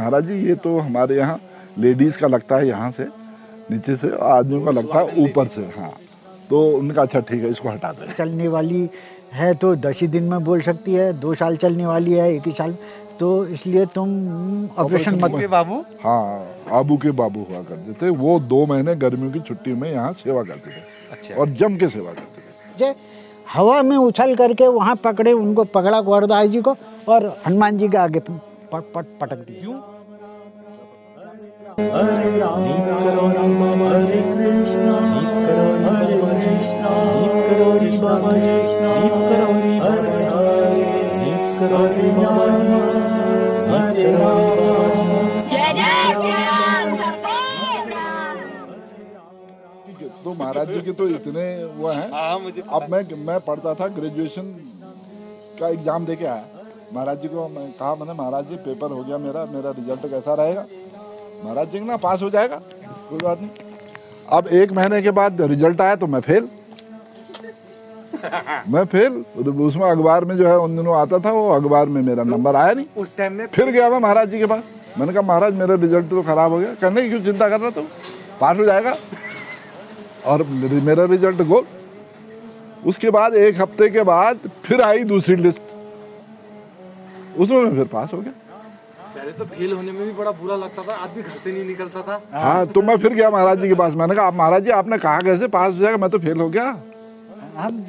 महाराज जी ये तो हमारे यहाँ लेडीज़ का लगता है यहाँ से नीचे से, आदमियों का लगता है ऊपर से। हाँ, तो उनका अच्छा ठीक है, इसको हटा दें। चलने वाली है तो 10 ही दिन में बोल सकती है, 2 साल चलने वाली है 1 ही साल, तो इसलिए तुम ऑपरेशन मत के बाबू। हाँ, आबू के बाबू हुआ करते थे वो। 2 महीने गर्मियों की छुट्टी में यहाँ सेवा करते थे। अच्छा। और जम के सेवा करते थे। जे हवा में उछल करके वहाँ पकड़े, उनको पकड़ा वरदाई जी को और हनुमान जी के आगे पटक दिया। हरे राम हरे कृष्णा हरे कृष्णा हरे ठीक है, तो महाराज जी के तो इतने वो हैं। अब मैं पढ़ता था, ग्रेजुएशन का एग्जाम दे के आया। महाराज जी को मैं कहा, मैंने महाराज जी पेपर हो गया मेरा रिजल्ट कैसा रहेगा? महाराज जी ना पास हो जाएगा, कोई बात नहीं। अब 1 महीने के बाद रिजल्ट आया तो मैं फेल। उसमें अखबार में जो है उन दिनों आता था, वो अखबार में मेरा नंबर आया नहीं। उस टाइम में फिर गया मैं महाराज जी के पास। मैंने कहा महाराज मेरा रिजल्ट तो खराब हो गया। कहने की क्यों चिंता कर रहा, तो पास हो जाएगा। और मेरा रिजल्ट गोल। उसके बाद 1 हफ्ते के बाद फिर आई दूसरी लिस्ट, उसमें मैं फिर पास हो गया। पहले तो फेल होने में भी बड़ा बुरा लगता था, आदमी घर से नहीं निकलता था। हाँ, तो मैं फिर गया महाराज जी के पास। मैंने कहा महाराज जी आपने कहा कैसे पास हो जाएगा, मैं तो फेल हो गया। हम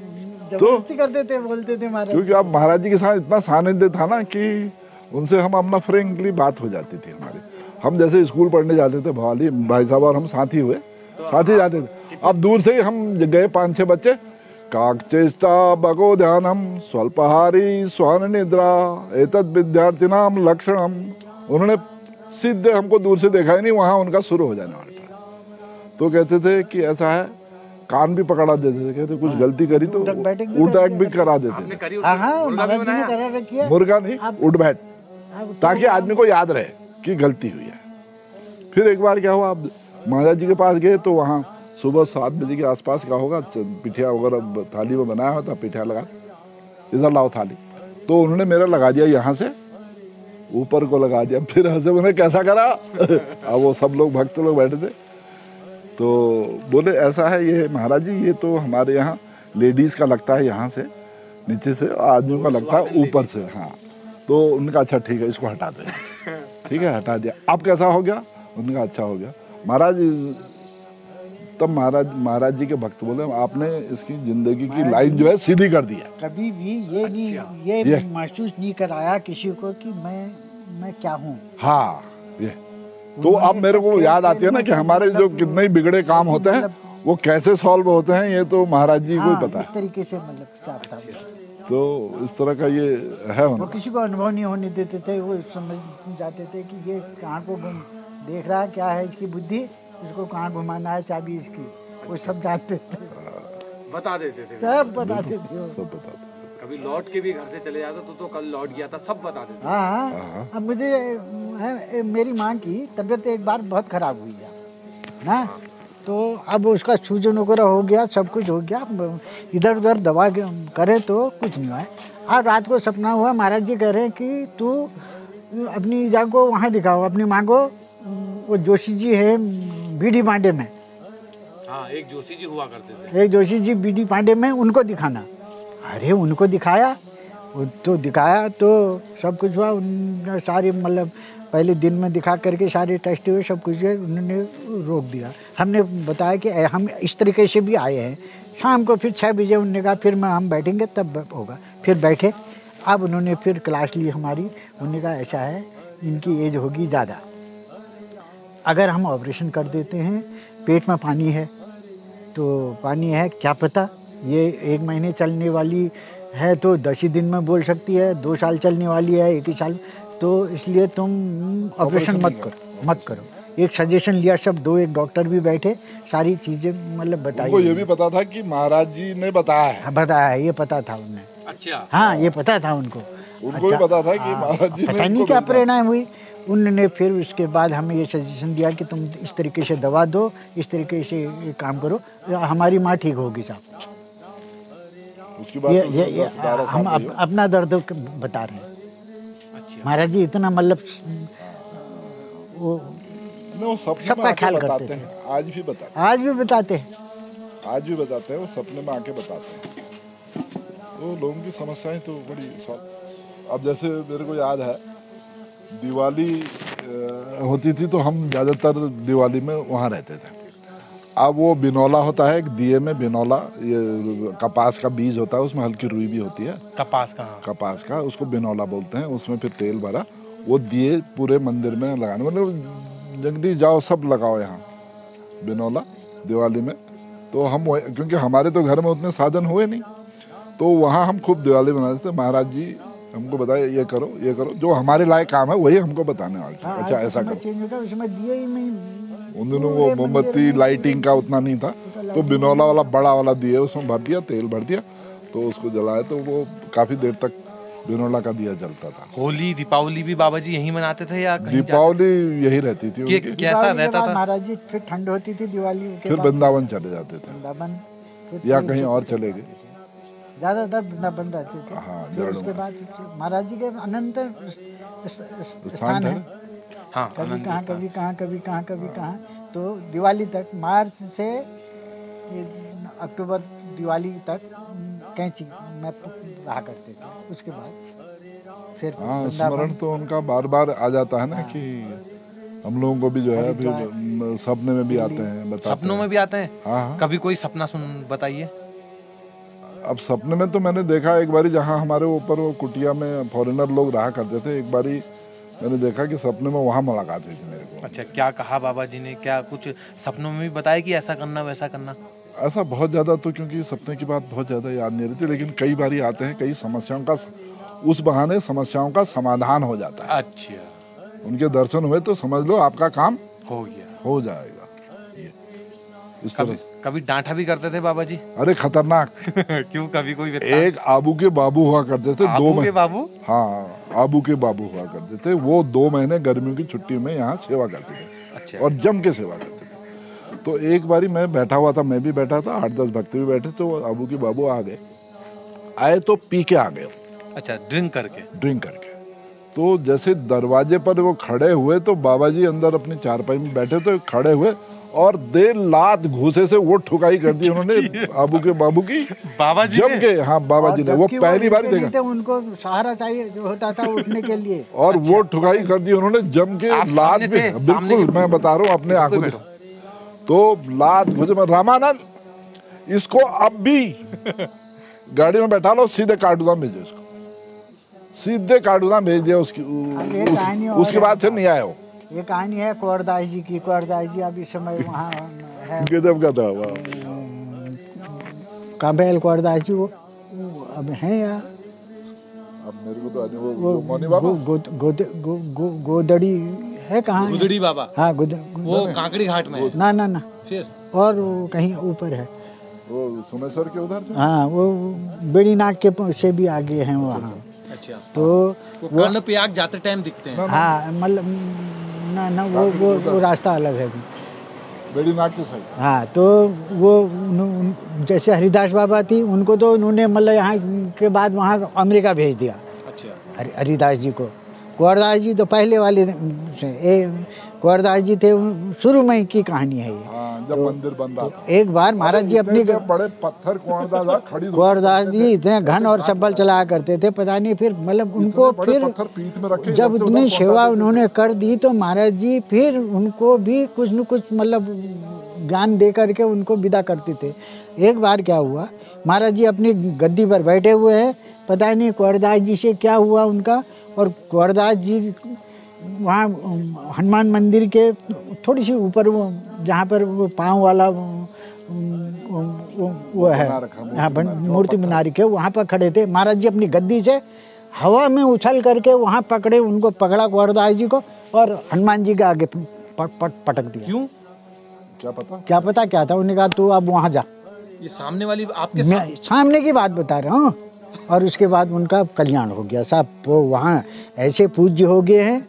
जबरदस्ती करते थे, बोलते थे महाराज, क्योंकि अब महाराज जी के साथ इतना सानिध्य था ना कि उनसे हम अपना फ्रेंकली बात हो जाती थी हमारी। हम जैसे स्कूल पढ़ने जाते थे, भवाली भाई साहब और हम साथी हुए, साथ ही जाते थे। अब दूर से ही हम गए 5-6 बच्चे। काकचेष्टा भगो ध्यानम स्वल्पहारी स्वान निद्रा एतद विद्यार्थिनाम लक्षणम। उन्होंने सीधे हमको दूर से देखा ही नहीं, वहाँ उनका शुरू हो जाने वाला था। तो कहते थे कि ऐसा है, कान भी पकड़ा देते थे, कहते कुछ गलती करी तो उठ भी करा देते थे। मुर्गा नहीं, उठ बैठ, ताकि आदमी को याद रहे कि गलती हुई है। फिर एक बार क्या हुआ, अब महाराज जी के पास गए तो वहाँ सुबह 7 बजे के आसपास का होगा, पिठिया वगैरह थाली में बनाया होता, पिठिया लगा, इधर लाओ थाली। तो उन्होंने मेरा लगा दिया, यहाँ से ऊपर को लगा दिया। फिर हंसे, मैंने कैसा करा? अब वो सब लोग भक्त लोग बैठे थे, तो बोले ऐसा है ये महाराज जी ये तो हमारे यहाँ लेडीज़ का लगता है यहाँ से नीचे से, आदमियों का लगता है ऊपर से। हाँ, तो उनका अच्छा ठीक है, इसको हटा दें। ठीक है, हटा दिया। अब कैसा हो गया? उनका अच्छा हो गया। महाराज तब महाराज जी के भक्त बोले आपने इसकी जिंदगी की लाइन जो है सीधी कर दी है। कभी भी ये महसूस नहीं कराया किसी को कि मैं क्या हूँ। हाँ, ये तो अब मेरे को याद आती है ना कि हमारे जो कितने ही बिगड़े काम होते हैं वो कैसे सॉल्व होते हैं, ये तो महाराज जी को ही पता है। इस तरीके से मतलब तो इस तरह का ये है। वो किसी को अनुभव नहीं होने देते थे, वो समझ जाते थे कि ये कहाँ को देख रहा है, क्या है इसकी बुद्धि, इसको कहाँ घुमाना है, चाबी इसकी, वो सब जानते थे, बता देते थे, सब बताते थे, सब बताते। कभी लौट के भी घर से चले जाता तो कल लौट गया था, सब बता देते। हाँ। अब मुझे मेरी माँ की तबीयत एक बार बहुत खराब हुई है ना, तो अब उसका सूजन वगैरह हो गया, सब कुछ हो गया, इधर उधर दवा करे तो कुछ नहीं हुआ। आज रात को सपना हुआ, महाराज जी कह रहे हैं कि तू अपनी जा को वहाँ दिखाओ, अपनी माँ को, वो जोशी जी है बीडी पांडे में। हाँ, एक जोशी जी हुआ करते थे, एक जोशी जी बीडी पांडे में, उनको दिखाना। अरे उनको दिखाया, तो दिखाया तो सब कुछ हुआ। उन सारे मतलब पहले दिन में दिखा करके सारे टेस्ट हुए, सब कुछ हुए, उन्होंने रोक दिया। हमने बताया कि हम इस तरीके से भी आए हैं। शाम को फिर 6 बजे उन्होंने कहा फिर हम बैठेंगे तब होगा। फिर बैठे। अब उन्होंने फिर क्लास ली हमारी। उन्होंने कहा ऐसा है, इनकी एज होगी ज़्यादा, अगर हम ऑपरेशन कर देते हैं, पेट में पानी है तो पानी है, क्या पता ये 1 महीने चलने वाली है तो 10 ही दिन में बोल सकती है, 2 साल चलने वाली है 1 ही साल, तो इसलिए तुम ऑपरेशन मत करो। एक सजेशन लिया, सब 2-1 डॉक्टर भी बैठे, सारी चीज़ें मतलब बताई। उनको ये भी पता था कि महाराज जी ने बताया है। बताया है, ये पता था उन्हें। अच्छा, हाँ, ये पता था उनको भी पता था कि महाराज जी पता नहीं क्या प्रेरणा हुई। उन्होंने फिर उसके बाद हमें ये सजेशन दिया कि तुम इस तरीके से दवा दो, इस तरीके से ये काम करो, हमारी माँ ठीक होगी साहब। उसके बाद ये हम अपना दर्द बता रहे हैं। अच्छा। महाराज जी इतना मतलब वो नहीं, वो सपने में सबका आके ख्याल बताते करते हैं, आज भी बताते आज भी बताते हैं। हैं, आज भी बताते हैं, वो सपने में आके बताते हैं। तो लोगों की समस्याएं तो बड़ी अब जैसे मेरे को याद है दिवाली होती थी तो हम ज़्यादातर दिवाली में वहाँ रहते थे। अब वो बिनौला होता है, एक दिए में बिनौला, ये कपास का बीज होता है, उसमें हल्की रुई भी होती है, कपास का, हाँ। कपास का, उसको बिनौला बोलते हैं। उसमें फिर तेल भरा, वो दिए पूरे मंदिर में लगाने, मतलब जंगली जाओ सब लगाओ यहाँ बिनौला दिवाली में। तो हम क्योंकि हमारे तो घर में उतने साधन हुए नहीं, तो वहाँ हम खूब दिवाली मनाते थे। महाराज जी हमको बताए ये करो ये करो, जो हमारे लायक काम है वही हमको बताने वाले थे। अच्छा ऐसा करो। चेंज होता उसमें दिए ही में उन दिनों वो मोमबत्ती लाइटिंग का उतना नहीं था, तो बिनौला वाला बड़ा वाला दिया उसमें भर दिया, तेल भर दिया, तो उसको जलाया, तो वो काफी देर तक बिनौला का दिया जलता था। होली दीपावली भी बाबा जी यहीं मनाते थे या कहीं दीपावली यही रहती थी कि उनकी। कैसा रहता था? महाराज जी फिर ठंड होती थी दिवाली के फिर बाद, वृंदावन चले जाते थे वृंदावन या कहीं और चले गए। ज्यादातर वृंदावन रहते थे। हाँ, फिर जड़ों उसके में। बाद महाराज जी के अनंत स्थान है, हाँ, कभी आनंद कहाँ स्थान। कभी कहाँ कभी कहाँ कभी कहाँ। तो दिवाली तक, मार्च से ये अक्टूबर दिवाली तक कैंची में रहा करते थे। उसके बाद फिर हाँ, वृंदावन। स्मरण तो उनका बार बार आ जाता है ना, कि हम लोगों को भी जो है फिर सपने में भी आते हैं, बताते सपनों में हैं। भी आते हैं? हाँ, कभी कोई सपना सुन बताइए। अब सपने में तो मैंने देखा एक बारी, जहाँ हमारे ऊपर वो कुटिया में फॉरेनर लोग रहा करते थे, एक बारी मैंने देखा कि सपने में वहाँ मुलाकात हुई थी मेरे को। अच्छा, क्या कहा बाबा जी ने? क्या कुछ सपनों में भी बताया कि ऐसा करना वैसा करना? ऐसा बहुत ज़्यादा तो, क्योंकि सपने की बात बहुत ज़्यादा याद नहीं रहती, लेकिन कई बारी आते हैं, कई समस्याओं का, उस बहाने समस्याओं का समाधान हो जाता है। अच्छा, उनके दर्शन हुए तो समझ लो आपका काम हो गया। हो जाएगा। ये इस कभी तरह। कभी डांटा भी करते थे बाबा जी? अरे खतरनाक। क्यों, कभी कोई वृत्तांत? एक आबू के बाबू हुआ करते थे, आबू के बाबू? हाँ, आबू के बाबू हुआ करते थे। वो 2 महीने गर्मियों की छुट्टी में यहाँ सेवा करते थे। अच्छा। और जम के सेवा करते थे। तो एक बारी मैं बैठा हुआ था, मैं भी बैठा था, 8-10 भक्त भी बैठे, तो आबू के बाबू आ गए, आए तो पी के आ गए। अच्छा, ड्रिंक करके। तो जैसे दरवाजे पर वो खड़े हुए, तो बाबा जी अंदर अपनी चारपाई में बैठे, तो खड़े हुए और देर लात घूसे से वो ठुकाई कर दी उन्होंने आबू के बाबू की। बाबा जी जम के, हाँ बाबा जी ने, वो पहली बार उठते नहीं देखा। थे, उनको सहारा चाहिए जो होता था उठने के लिए। और वो ठुकाई कर दी उन्होंने जम के, आप लात सामने भी, थे? सामने बिल्कुल मैं बता रहा हूँ अपने आंखों से। तो लात घुसे में, रामानंद इसको अब भी गाड़ी में बैठा लो, सीधे काटूदाम भेजो इसको, सीधे काटूदाम भेज दिया। उसके बाद से नहीं आया वो। ये कहानी है कुंवरदास जी की। कुंवरदास जी अब इस समय वहाँ है, गजब का था वाह। काबेल कुंवरदास जी, वो अब हैं यार। अब मेरे को तो वो मोनी बाबा गोदड़ी है कहाँ? गुदड़ी बाबा? हाँ, वो कांकड़ी घाट में है। ना फिर और वो कहीं ऊपर है, वो सुमेश्वर के उधर से। हाँ, वो बेड़ी नाग के से भी आगे हैं वहाँ। अच्छा, तो वो कर्णप्रयाग जाते टाइम दिखते हैं। हाँ, मतलब ना वो रास्ता अलग है। बेड़ी नाग के साइड। हाँ, तो वो जैसे हरिदास बाबा थी, उनको तो उन्होंने मतलब यहाँ के बाद वहाँ अमेरिका भेज दिया। अच्छा, हरिदास जी को। कुंवरदास जी तो पहले वाले से, कुंवरदास जी थे शुरू में की कहानी है ये। हाँ, जब मंदिर बन रहा था। एक बार महाराज जी अपनी, बड़े पत्थर कुंवरदास खड़ी, कुंवरदास जी इतने घन और सब्बल चलाया करते थे, पता नहीं फिर मतलब उनको फिर पत्थर पीठ में रखे, जब इतनी सेवा उन्होंने कर दी, तो महाराज जी फिर उनको भी कुछ न कुछ मतलब ज्ञान दे करके उनको विदा करते थे। एक बार क्या हुआ, महाराज जी अपनी गद्दी पर बैठे हुए हैं, पता नहीं कुंवरदास जी से क्या हुआ उनका, और कुंवरदास जी वहाँ हनुमान मंदिर के थोड़ी सी ऊपर, वो जहाँ पर वो पाँव वाला वो है, हाँ, मूर्ति बना रखी है, वहाँ पर खड़े थे। महाराज जी अपनी गद्दी से हवा में उछल करके वहाँ पकड़े, उनको पकड़ा कुंवरदास जी को, और हनुमान जी के आगे पटक दिया। क्यों? क्या पता क्या था। उन्होंने कहा तू अब वहाँ जा। ये सामने वाली आपके मैं सामने की बात बता रहा हूँ। और उसके बाद उनका कल्याण हो गया साहब। वो वहाँ ऐसे पूज्य हो गए हैं।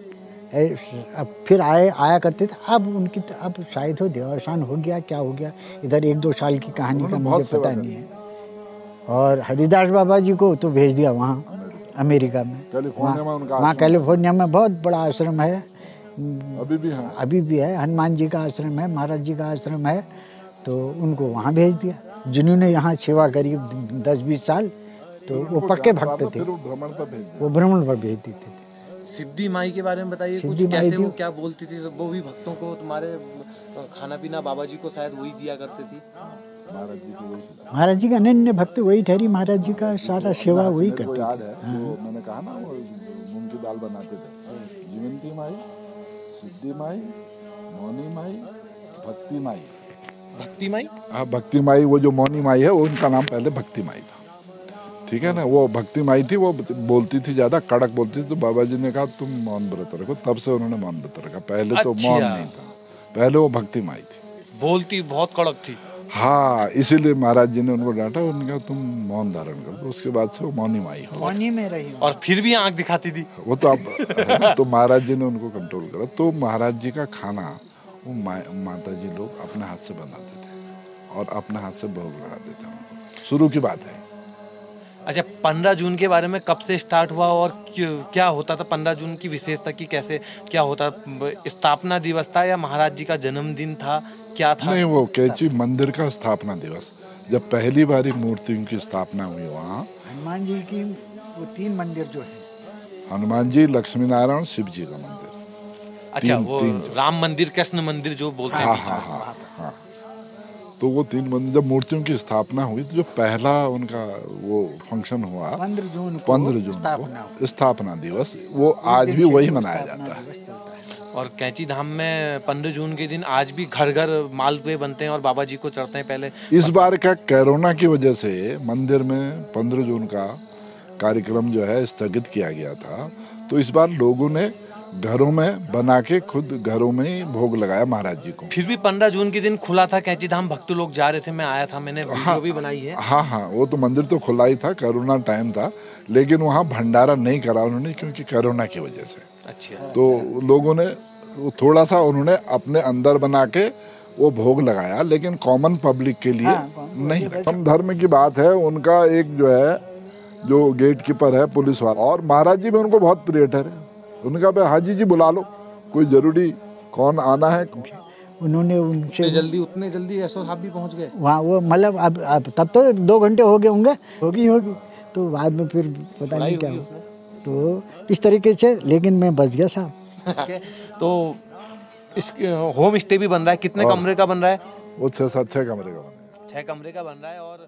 अब फिर आया करते थे। अब उनकी अब शायद हो देवावसान हो गया, क्या हो गया, इधर 1-2 साल की कहानी का मुझे पता नहीं है। और हरिदास बाबा जी को तो भेज दिया वहाँ अमेरिका में। वहाँ कैलिफोर्निया में बहुत बड़ा आश्रम है, अभी भी हाँ। अभी भी है। हनुमान जी का आश्रम है, महाराज जी का आश्रम है, तो उनको वहाँ भेज दिया। जिन्होंने यहाँ सेवा करी 10-20 साल, तो वो पक्के भक्त थे, फिर वो भ्रमण पर भेज दिया। वो भ्रमण पर भेज देते थे। सिद्धि माई के बारे में बताइए कुछ, सिद्धि माई कैसे थी। वो क्या बोलती थी? वो भी भक्तों को तुम्हारे खाना पीना बाबा जी को शायद वही दिया करती थी। महाराज जी को वही खिलाया। महाराज जी का अनन्य भक्त वही ठहरी, महाराज जी का सारा सेवा वही मेरे को करते याद थे। है तो मैंने कहा ना वो मूंग की दाल बनाते थे। जीवंती माई, सिद्धि माई, मौनी माई, भक्ति माई। भक्ति माई? हाँ, भक्ति माई, वो जो मौनी माई है वो उनका नाम पहले भक्ति माई था, ठीक है ना। वो भक्ति माई थी, वो बोलती थी, ज्यादा कड़क बोलती थी, तो बाबा जी ने कहा तुम मौन व्रत रखो, तब से उन्होंने मौन व्रत रखा। पहले तो मौन नहीं था, पहले वो भक्ति माई थी, बोलती बहुत कड़क थी। हाँ, इसीलिए महाराज जी ने उनको डांटा, उन्होंने कहा तुम मौन धारण करो, तो उसके बाद से वो मौनी माई हो। मौनी में रही। और फिर भी आंख दिखाती थी। वो तो अब तो महाराज जी ने उनको कंट्रोल करा। तो महाराज जी का खाना वो माता जी लोग अपने हाथ से बनाते थे और अपने हाथ से भोग लगाते थे उनको। शुरू की बात है। अच्छा, 15 जून के बारे में कब से स्टार्ट हुआ और क्या होता था? 15 जून की विशेषता की कैसे क्या होता? स्थापना दिवस था या महाराज जी का जन्मदिन था, क्या था? नहीं, वो कैची मंदिर का स्थापना दिवस, जब पहली बारी मूर्तियों की स्थापना हुई वहाँ। हनुमान जी की वो 3 मंदिर जो है, हनुमान जी, लक्ष्मी नारायण, शिव जी का मंदिर। अच्छा, तीन- वो तीन। राम मंदिर, कृष्ण मंदिर जो बोलते हैं हाँ बीच हाँ में। हाँ हाँ। तो वो 3 मंदिर, जब मूर्तियों की स्थापना हुई तो जो पहला उनका वो फंक्शन हुआ 15 जून को 15 जून स्थापना को स्थापना दिवस, वो आज भी वही मनाया जाता है। और कैंची धाम में 15 जून के दिन आज भी घर घर मालपुए बनते हैं और बाबा जी को चढ़ते हैं पहले। इस बार का कोरोना की वजह से मंदिर में 15 जून का कार्यक्रम जो है स्थगित किया गया था, तो इस बार लोगों ने घरों में बना के खुद घरों में ही भोग लगाया महाराज जी को। फिर भी 15 जून के दिन खुला था कैंची धाम, भक्त लोग जा रहे थे, मैं आया था, मैंने वीडियो भी बनाई है। हाँ हाँ, वो तो मंदिर तो खुला ही था, कोरोना टाइम था, लेकिन वहाँ भंडारा नहीं करा उन्होंने क्योंकि कोरोना की वजह से। अच्छा, तो लोगों ने वो थोड़ा सा उन्होंने अपने अंदर बना के वो भोग लगाया, लेकिन कॉमन पब्लिक के लिए नहीं। हम धर्म की बात है, उनका एक जो है जो गेट कीपर है पुलिस वाला, और महाराज जी भी उनको बहुत प्रिय ठहरे। उनका भाई हाजी जी बुला लो, कोई जरूरी कौन आना है। उन्होंने उनसे उतने जल्दी एसओ साहब भी पहुंच गए वहाँ, वो मतलब अब तब तो 2 घंटे हो गए होंगे, होगी तो बाद में फिर पता नहीं क्या हुआ। तो इस तरीके से, लेकिन मैं बच गया साहब। तो इस होम स्टे भी बन रहा है, कितने कमरे का बन रहा है? वो 6 कमरे का बना है। 6 कमरे का बन रहा है। और